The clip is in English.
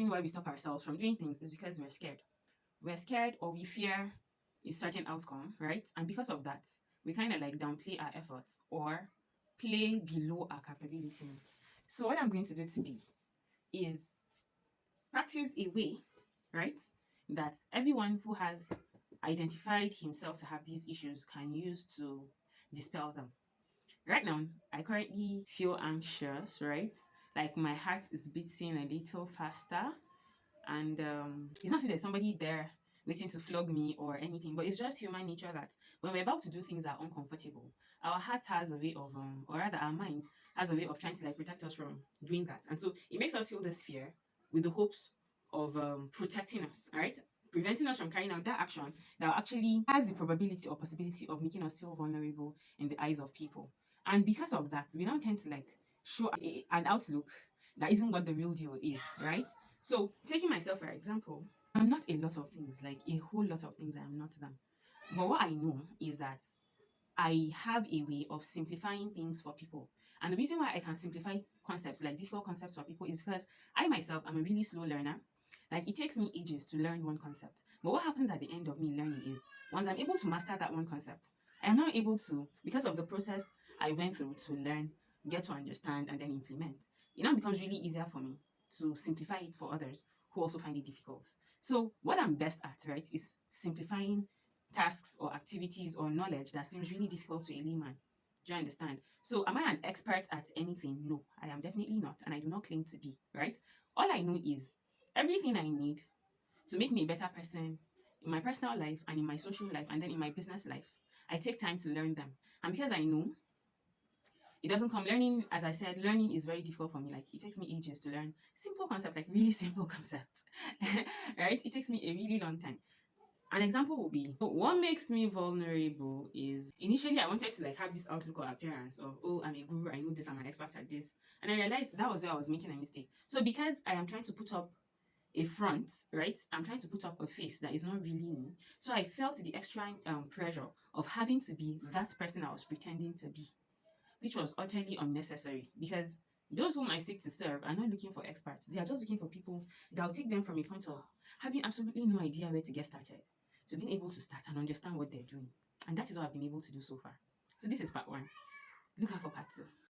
reason why we stop ourselves from doing things is because we're scared. We're scared or we fear a certain outcome, right? And because of that, we kind of like downplay our efforts or play below our capabilities. So, what I'm going to do today is practice a way, right, that everyone who has identified himself to have these issues can use to dispel them. Right now, I currently feel anxious, right? Like my heart is beating a little faster, and it's not that there's somebody there waiting to flog me or anything, but it's just human nature that when we're about to do things that are uncomfortable, our heart has a way of, or rather, our mind has a way of trying to like protect us from doing that, and so it makes us feel this fear with the hopes of protecting us, all right? Preventing us from carrying out that action that actually has the probability or possibility of making us feel vulnerable in the eyes of people. And because of that, we now tend to like show an outlook that isn't what the real deal is, right? So, taking myself for example, I'm not a lot of things, like a whole lot of things I am not them. But what I know is that I have a way of simplifying things for people. And the reason why I can simplify concepts, like difficult concepts for people, is because I myself am a really slow learner. Like it takes me ages to learn one concept. But what happens at the end of me learning is once I'm able to master that one concept, I am now able to, because of the process I went through to learn, get to understand, and then implement, it now becomes really easier for me to simplify it for others who also find it difficult. So, what I'm best at, right, is simplifying tasks or activities or knowledge that seems really difficult to a layman. Do you understand? So, am I an expert at anything? No, I am definitely not, and I do not claim to be, right? All I know is everything I need to make me a better person in my personal life and in my social life and then in my business life. I take time to learn them. And because I know it doesn't come learning, as I said, learning is very difficult for me. Like it takes me ages to learn simple concepts, like really simple concepts, right? It takes me a really long time. An example will be what makes me vulnerable is initially I wanted to like have this outlook or appearance of, oh, I'm a guru, I know this, I'm an expert at this. And I realized that was where I was making a mistake. So because I am trying to put up a front, right? I'm trying to put up a face that is not really me. So I felt the extra pressure of having to be that person I was pretending to be, which was utterly unnecessary because those whom I seek to serve are not looking for experts. They are just looking for people that will take them from a point of having absolutely no idea where to get started to being able to start and understand what they're doing. And that is what I've been able to do so far. So this is part one. Look out for part two.